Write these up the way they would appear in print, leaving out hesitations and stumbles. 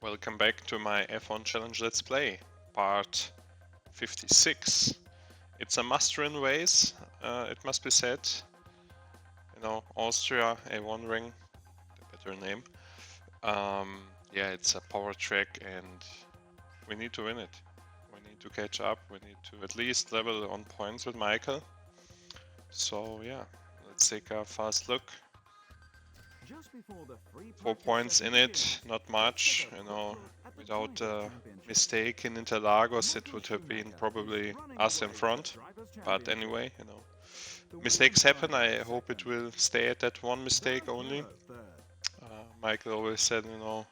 Welcome back to my F1 Challenge Let's Play, part 56. It's a must-win race, it must be said. You know, Austria, A1 ring, the better name. Yeah, it's a power track and we need to win it. We need to catch up, we need to at least level on points with Michael. So yeah, let's take a fast look. 4 points in it, not much, you know, without a mistake in Interlagos it would have been probably us in front, but anyway, you know, mistakes happen. I hope it will stay at that one mistake only. Michael always said, you know,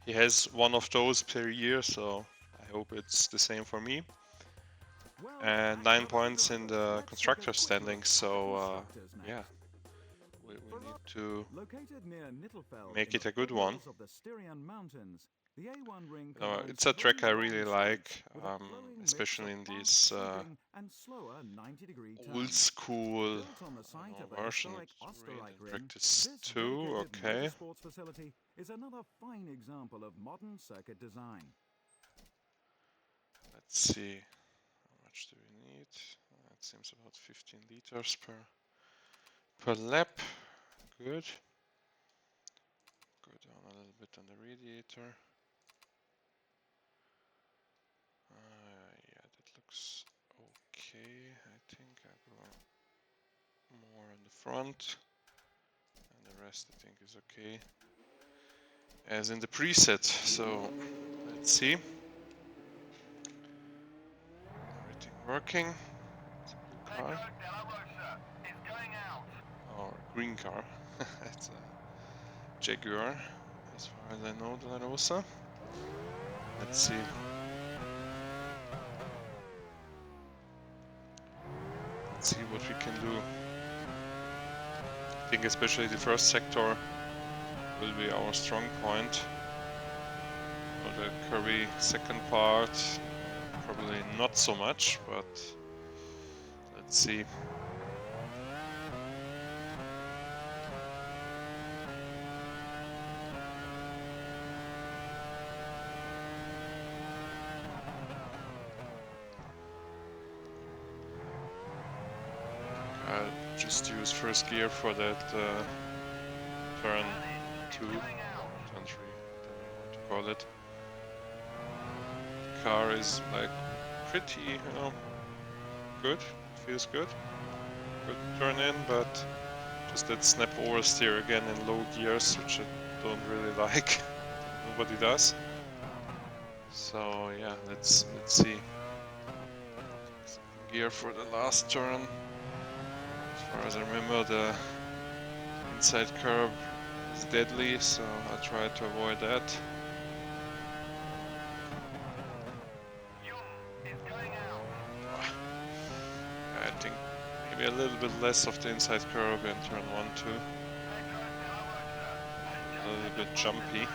he has one of those per year, so I hope it's the same for me. And 9 points in the constructor standings, so yeah, we need to make it a good one. It's a track I really like, especially in these old school version. Raid in practice 2, okay. Let's see, how much do we need? It seems about 15 liters per lap. Good. Go down a little bit on the radiator. Yeah, that looks okay. I think I go more in the front, and the rest I think is okay, as in the preset. So let's see. Everything working. It's a blue car. Or green car. It's a Jaguar, as far as I know, De La Rosa. Let's see. Let's see what we can do. I think especially the first sector will be our strong point. Or the curvy second part, probably not so much, but let's see. I'll just use first gear for that turn 2, turn 3, I don't know what to call it. The car is like pretty, you know, good, feels good. Good turn in, but just that snap oversteer again in low gears, which I don't really like. Nobody does. So yeah, let's see. Second gear for the last turn. As far as I remember, the inside curb is deadly, so I'll try to avoid that. I think maybe a little bit less of the inside curb in turn 1, 2. A little bit jumpy.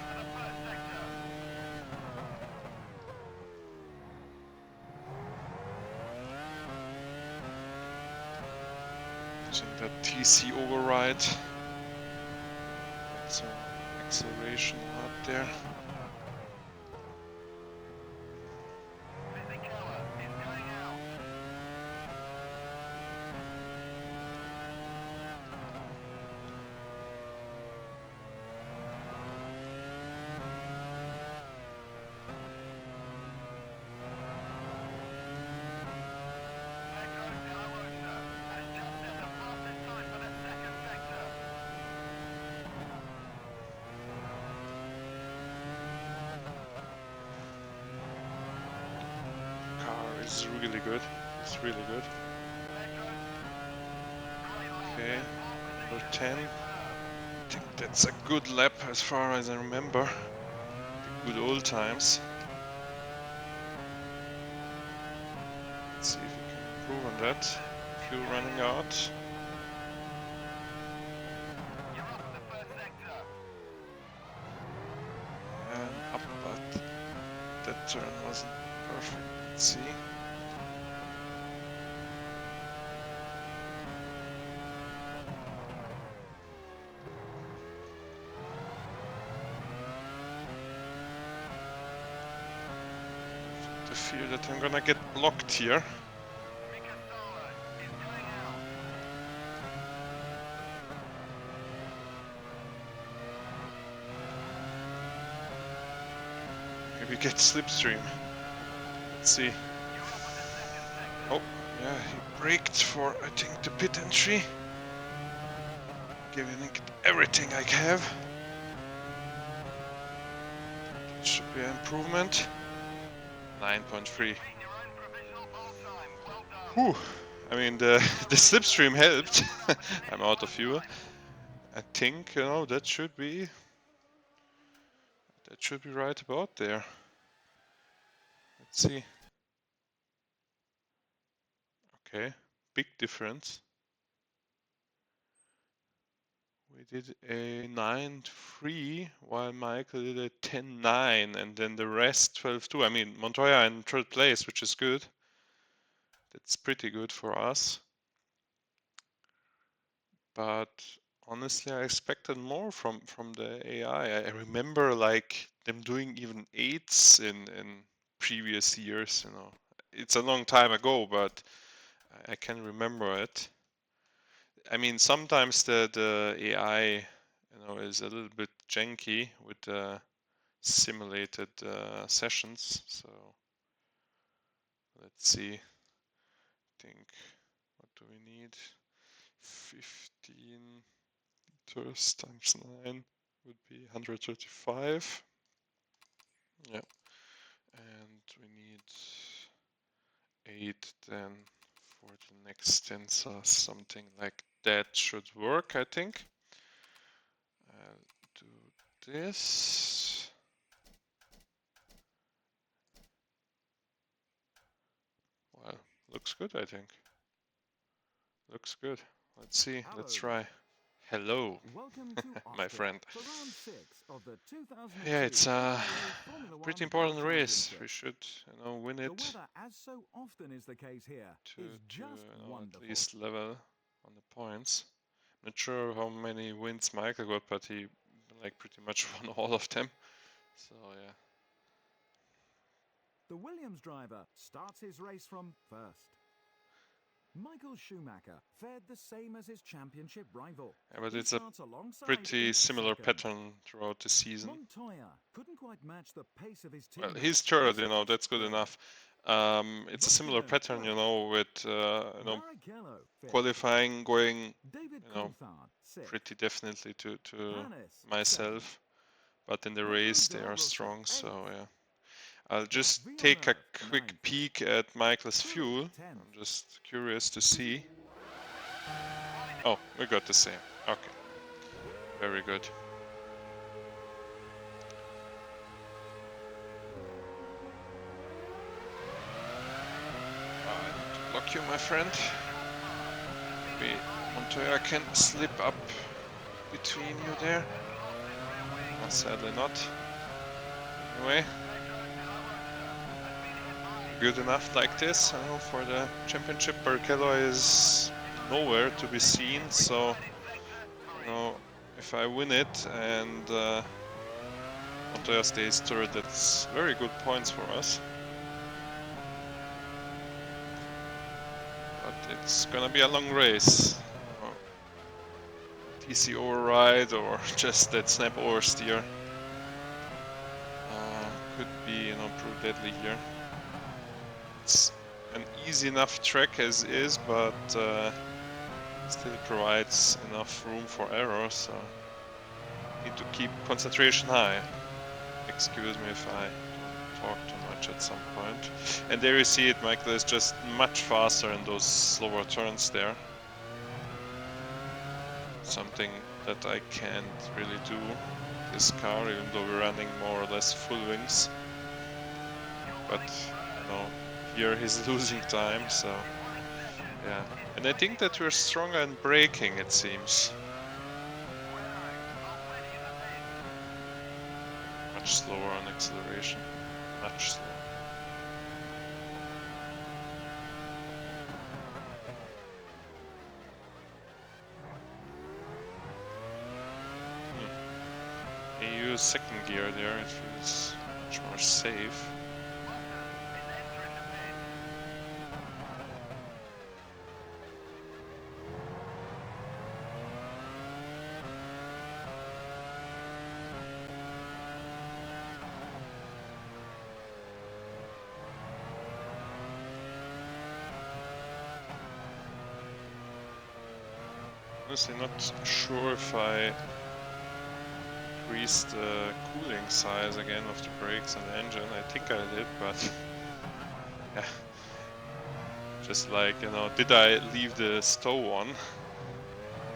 Using that TC override. Some acceleration out there. Is really good. It's really good. Okay, number 10. I think that's a good lap as far as I remember. The good old times. Let's see if we can improve on that. Fuel running out. And up, but that turn wasn't perfect. Let's see. fear that I'm gonna get blocked here. Maybe get slipstream. Let's see. Oh, yeah, he braked for, I think, the pit entry. Giving it everything I have. That should be an improvement. 9.3. Whew. I mean, the slipstream helped. I'm out of fuel. I think, you know, that should be right about there. Let's see. Okay, big difference. We did a 9.3 while Michael did a 10.9 and then the rest 12.2. I mean, Montoya in third place, which is good. That's pretty good for us. But honestly, I expected more from the AI. I remember like them doing even 8s in previous years, you know. It's a long time ago, but I can remember it. I mean, sometimes the AI, you know, is a little bit janky with the simulated sessions. So let's see. I think, what do we need? 15 liters times 9 would be 135. Yeah. And we need 8 then for the next sensor. Something like that should work, I think. I'll do this. Well, looks good, I think. Looks good. Let's see. Hello. Let's try. Hello, Welcome to my Austria friend. for round 6 of the 2002 Yeah, it's a Formula pretty One important World race. We Championship. should, you know, win The it weather, as so often is the case here, to is just you know, wonderful. at least level on the points. Not sure how many wins Michael got, but he like pretty much won all of them. So yeah. The Williams driver starts his race from first. Michael Schumacher fared the same as his championship rival. Yeah, but He it's a starts alongside pretty in similar second. pattern throughout the season. Montoya couldn't quite match the pace of his Well, teammates. he's third, He you know, starts that's good third. enough. It's a similar Raikkonen pattern, you 12th. know, with you know, Barrichello 5th. qualifying going, David you know, Coulthard 6th. pretty definitely to Panis myself, but in the Fernando race they Della are Rosa, strong. So 8th. yeah, I'll just Jacques take a Villeneuve, quick 9th. peek at Michael's Trulli, fuel. 10th. I'm just curious to see. Oh, we got the same. Okay, very good. I need to block you, my friend. Maybe Montoya can slip up between you there. Well, sadly not. Anyway, good enough like this, you know, for the championship. Barrichello is nowhere to be seen, so you know, if I win it and Montoya stays third, that's very good points for us. But it's gonna be a long race. TC override or just that snap oversteer could be, you know, prove deadly here. It's an easy enough track as is, but still provides enough room for error, so need to keep concentration high. Excuse me if I don't talk too much at some point. And there you see it, Michael is just much faster in those slower turns there. Something that I can't really do with this car, even though we're running more or less full wings. But, you know, here he's losing time, so yeah. And I think that we're stronger in braking, it seems. Much slower on acceleration. Much slower. You use second gear there, it feels much more safe. honestly not sure if I increased the cooling size again of the brakes and the engine. I think I did, but yeah. Just like, you know, did I leave the stove on?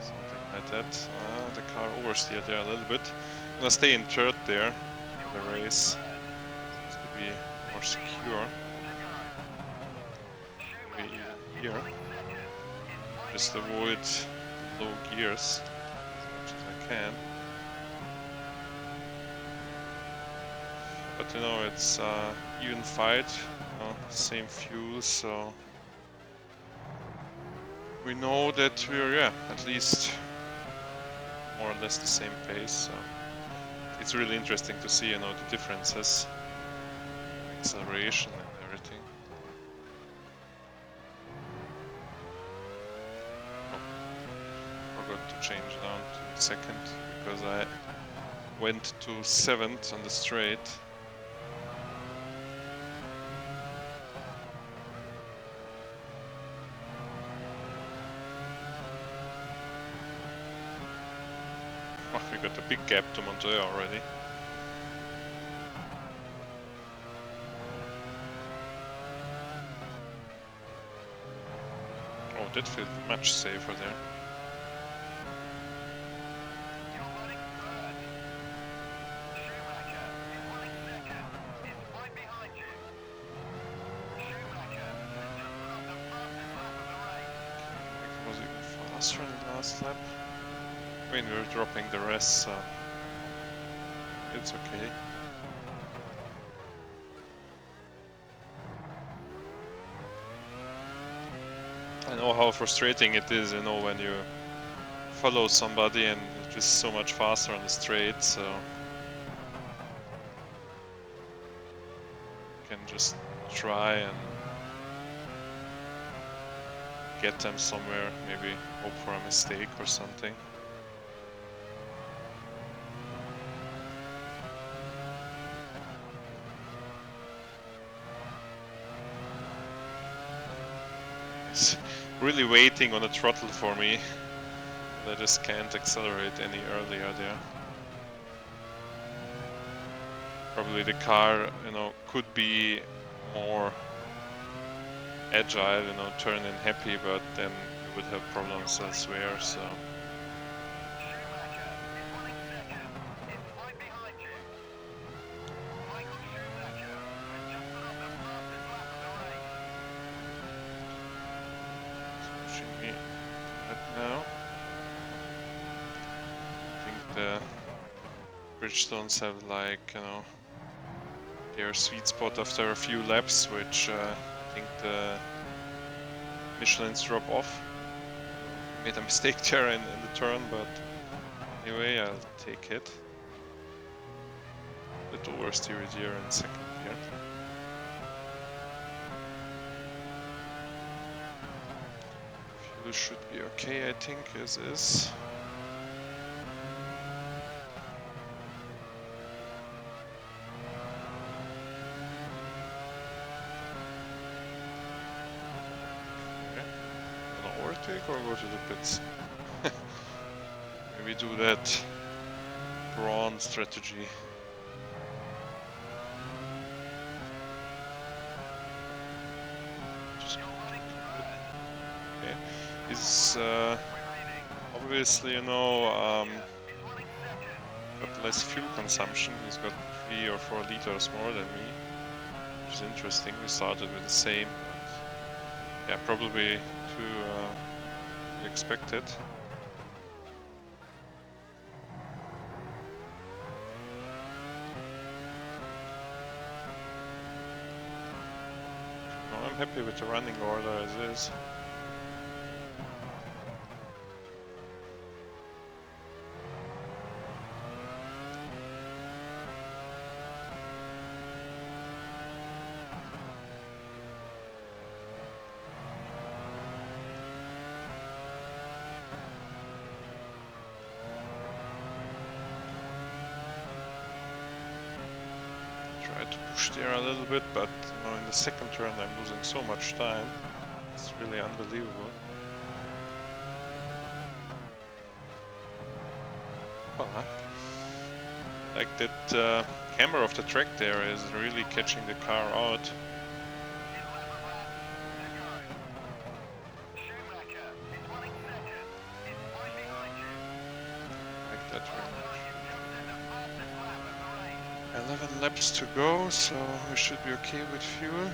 Something like that. The car oversteered there a little bit. I'm gonna stay in third there for the race. Seems to be more secure. Maybe even here. Just avoid the low gears as much as I can. But you know, it's even fight, you know, same fuel, so we know that we're, yeah, at least more or less the same pace. So it's really interesting to see, you know, the differences, acceleration and everything. Oh, forgot to change down to second because I went to 7th on the straight. Oh, we got a big gap to Montoya already. Oh, that feels much safer there. Was even faster in the last lap. I mean, we're dropping the rest, so it's okay. I know how frustrating it is, you know, when you follow somebody and it's just so much faster on the straight, so you can just try and get them somewhere, maybe hope for a mistake or something. It's really waiting on the throttle for me. I just can't accelerate any earlier there. Probably the car, you know, could be more agile, you know, turn in happy, but then we would have problems elsewhere, so. Pushing me right now. I think the Bridgestones have, like, you know, their sweet spot after a few laps, which I think the Michelin's drop off. Made a mistake there in the turn, but anyway, I'll take it. A bit oversteered here in second gear. Fuel should be okay, I think, as is. Overtake or go to the pits? Maybe do that brawn strategy. Just okay. He's obviously, you know, got less fuel consumption. He's got 3 or 4 liters more than me, which is interesting. We started with the same. Yeah, probably to expected. No, I'm happy with the running order as is. Try to push there a little bit, but you know, in the second turn I'm losing so much time. It's really unbelievable. Huh? Like that camera of the track there is really catching the car out. Like that very much. 11 laps to go, so we should be okay with fuel.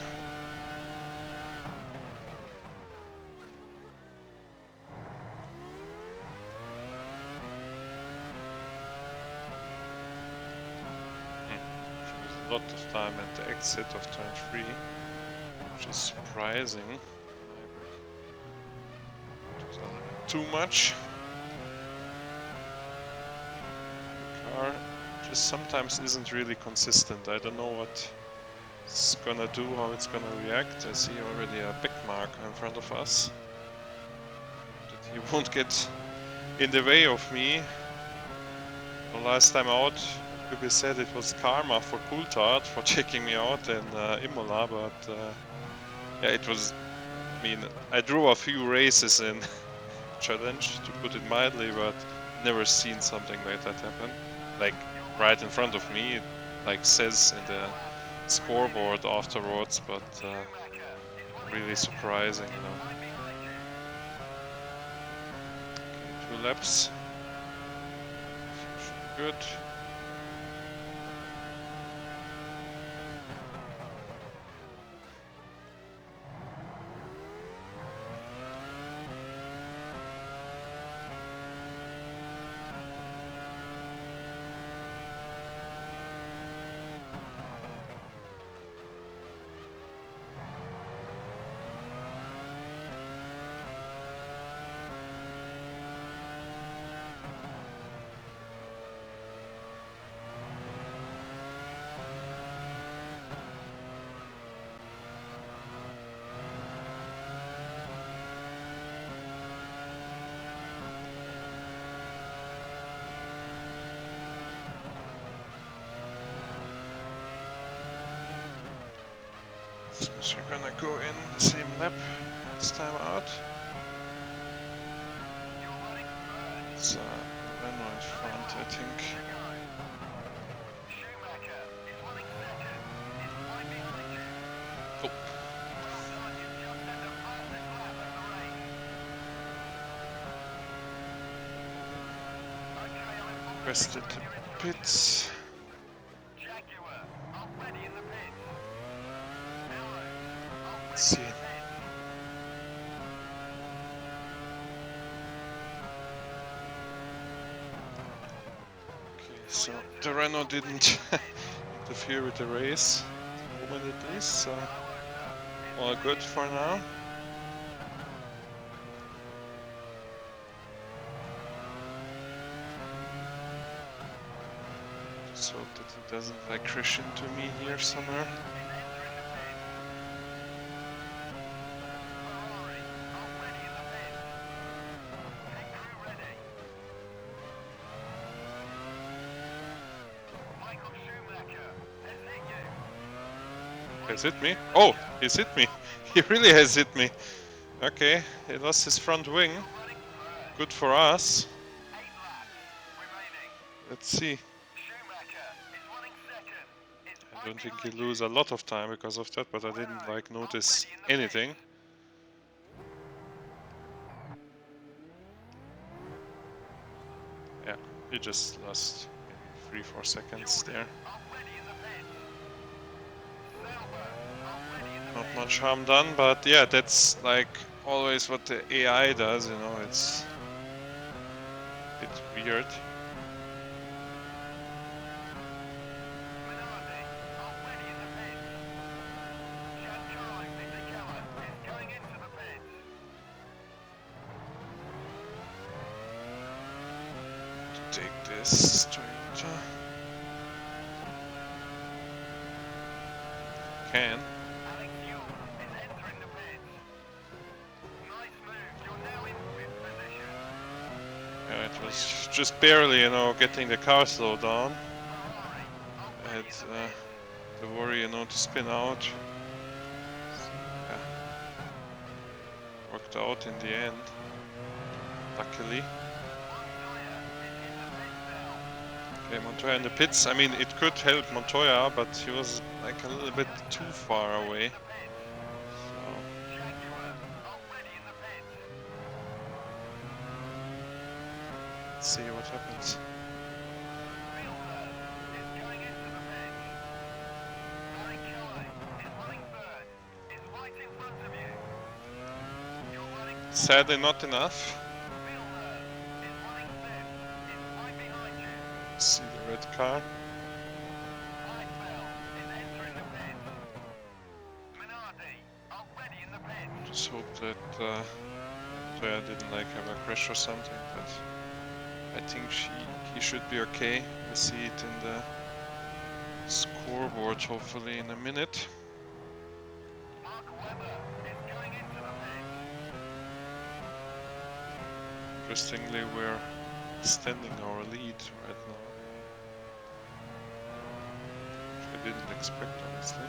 A lot of time at the exit of turn 3, which is surprising. It was a little bit too much. The car just sometimes isn't really consistent. I don't know what it's gonna do, how it's gonna react. I see already a back marker in front of us. That he won't get in the way of me. The last time out, people said it was karma for Coulthard for checking me out in Imola, but yeah, it was. I mean, I drew a few races in challenge, to put it mildly, but never seen something like that happen. Like right in front of me, it like says in the scoreboard afterwards, but really surprising, you know. Okay, 2 laps. Good. So we're gonna go in the same lap this time out. It's Renault in front, I think. Oh. Rested the pits. Let's see. Okay, so the Renault didn't interfere with the race at the moment at least, so all good for now. Just hope that he doesn't like crash into me here somewhere. Has hit me? Oh, he's hit me. He really has hit me. Okay, he lost his front wing. Good for us. Let's see. I don't think he lose a lot of time because of that, but I didn't like notice anything. Yeah, he just lost maybe 3-4 seconds there. Not much harm done, but yeah, that's like always what the AI does, you know, it's a bit weird. To take this Toyota. Can. Yeah, it was just barely, you know, getting the car slowed down. I had the worry, you know, to spin out. Yeah. Worked out in the end, luckily. Okay, Montoya in the pits. I mean, it could help Montoya, but he was like a little bit too far away. So let's see what happens. Sadly, not enough. See the red car. Just hope that Montoya didn't like have a crash or something, but I think he should be okay. We'll see it in the scoreboard hopefully in a minute. Interestingly, we're extending our lead right now. Which I didn't expect, honestly.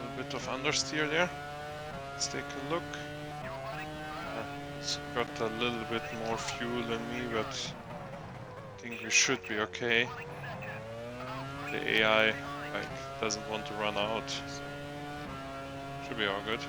A bit of understeer there. Let's take a look. It's got a little bit more fuel than me, but I think we should be okay. The AI doesn't want to run out, so should be all good.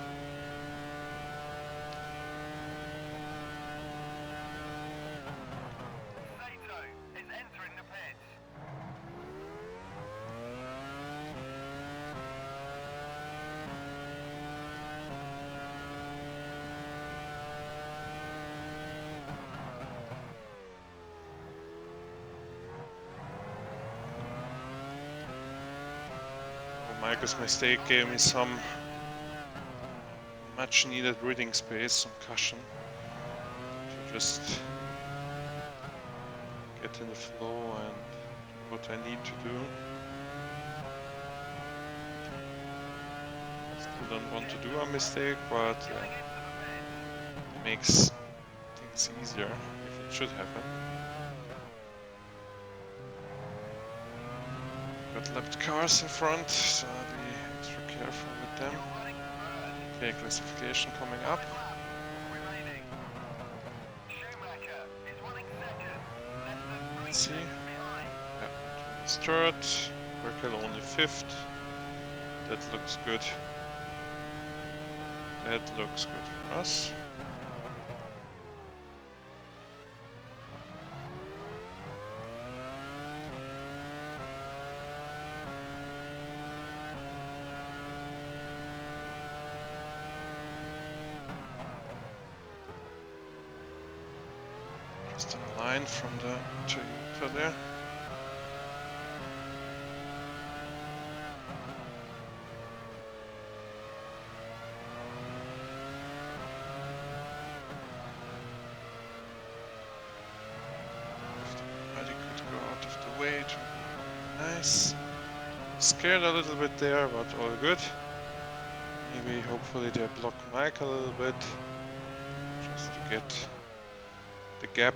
Michael's mistake gave me some much needed breathing space, some cushion to just get in the flow and do what I need to do. Still don't want to do a mistake, but it makes things easier if it should happen. Got left cars in front, so I'll be extra careful with them. Okay, classification coming up. Let's see. Yeah, is third. Merkel only fifth. That looks good. That looks good for us. Just in line from the Toyota there. Everybody could go out of the way. Nice. Scared a little bit there, but all good. Maybe, hopefully, they block Mike a little bit, just to get the gap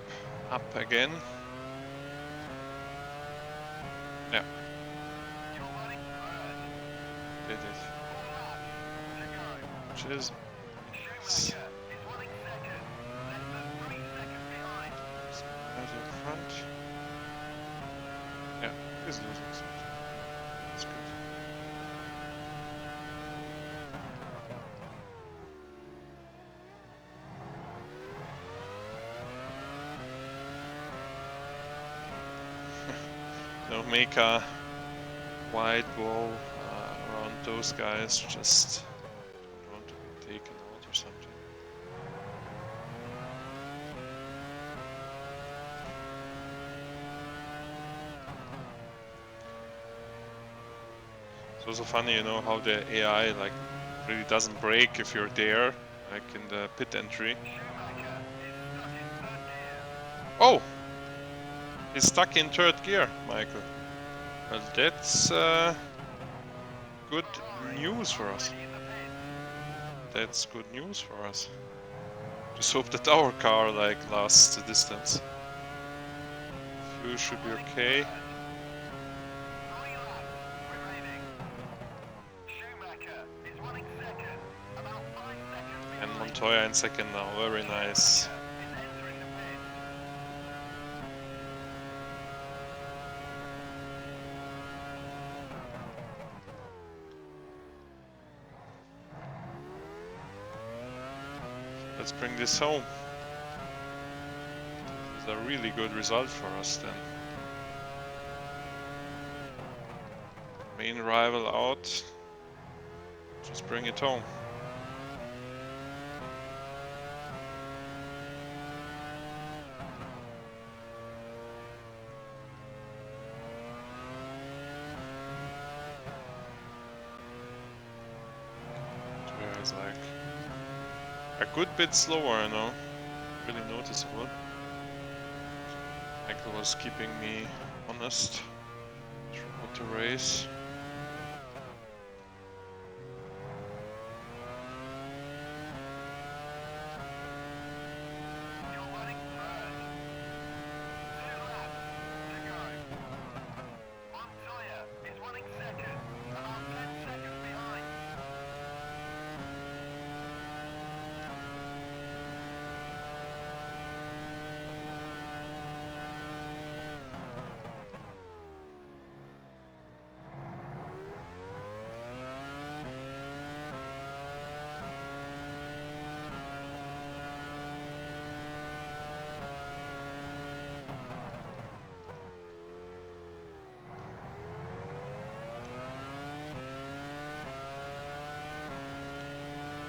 up again. Yeah. Did it. Cheers. Nice. Right in front. Yeah, he's losing something. That's good. Don't make a wide wall around those guys, just don't want to be taken out or something. It's also funny, you know, how the AI like really doesn't brake if you're there, like in the pit entry. Oh! He's stuck in third gear, Michael. Well, that's good news for us. That's good news for us. Just hope that our car like lasts the distance. Fuel should be okay. And Montoya in second now, very nice. Let's bring this home. This is a really good result for us then. Main rival out. Just bring it home. Montoya is like a good bit slower, you know. Really noticeable. Michael was keeping me honest throughout the race.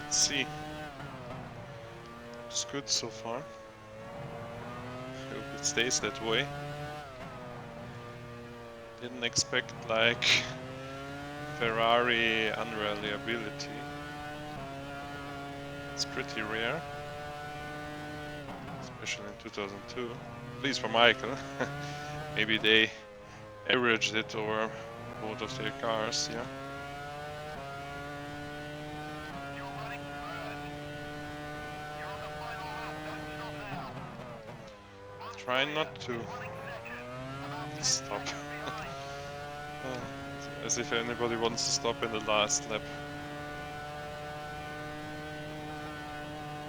Let's see. Looks good so far. Hope it stays that way. Didn't expect like Ferrari unreliability. It's pretty rare, especially in 2002. At least for Michael. Maybe they averaged it over both of their cars, yeah. Try not to stop. As if anybody wants to stop in the last lap.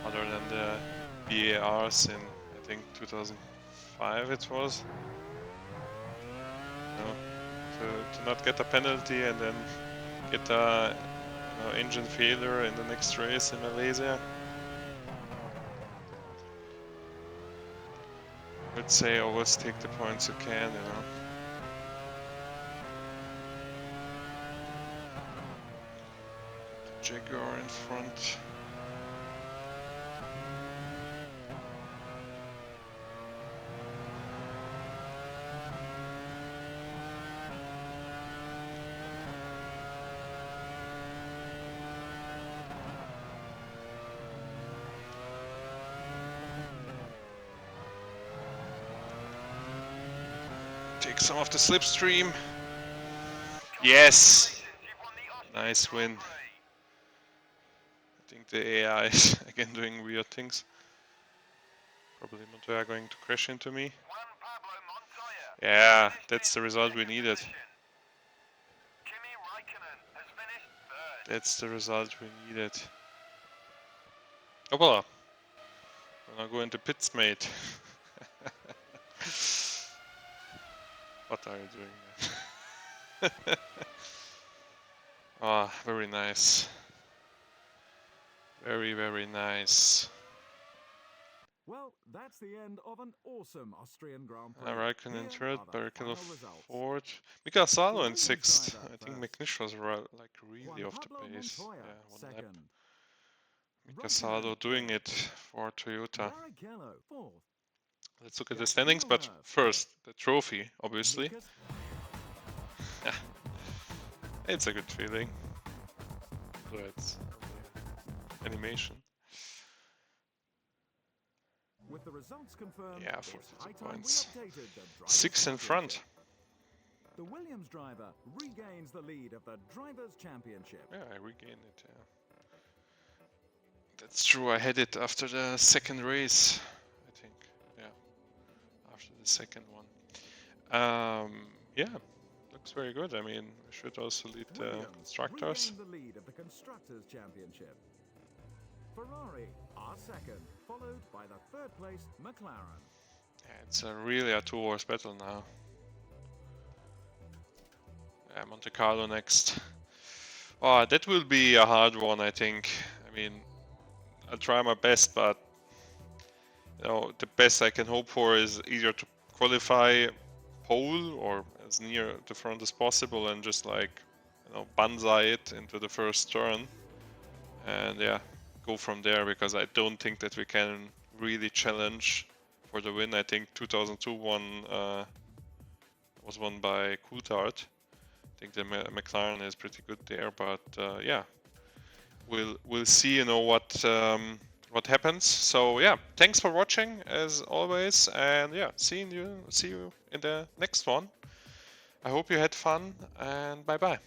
Other than the VARs in, I think, 2005 it was. To not get a penalty and then get a engine failure in the next race in Malaysia. I'd say always take the points you can, you know. Jaguar in front. Take some of the slipstream. Yes! Nice win. I think the AI is again doing weird things. Probably Montoya going to crash into me. Yeah, that's the result we needed. That's the result we needed. Oh, voila. Gonna go into pits, mate. What are you doing there? Ah, very nice. Very, very nice. Well, that's the end of an awesome Austrian Grand Prix. Raikkonen in third, Here are the Barrichello final results. fourth, Mika Salo in Williams sixth. driver I think first. McNish was like really Juan off the Pablo pace. Montoya, Yeah, one lap. second. Mika Salo Raikkonen doing third. it for Toyota. Barrichello fourth. Let's look at the Jack standings, but Villeneuve first, the trophy, obviously. Mika's It's a good feeling. So it's animation. With the results confirmed, Yeah, it's 42 high time we points. updated the Drivers' 6 in front. Championship. The Williams driver regains the lead of the Drivers' Championship. Yeah, I regained it, yeah. That's true. I had it after the second race, I think. Yeah, after the second one. Yeah, looks very good. I mean, I should also lead the Williams constructors. regained the lead of the Constructors' Championship. Ferrari are second, followed by the third place McLaren. Yeah, it's really a two-horse battle now. Yeah, Monte Carlo next. Oh, that will be a hard one, I think. I mean, I'll try my best, but you know, the best I can hope for is either to qualify pole or as near the front as possible and just like, you know, banzai it into the first turn and yeah, go from there, because I don't think that we can really challenge for the win. I think 2002 was won by Coulthard. I think the McLaren is pretty good there, but yeah, we'll see, you know, what happens. So yeah, thanks for watching as always, and yeah, see you in the next one. I hope you had fun, and bye bye.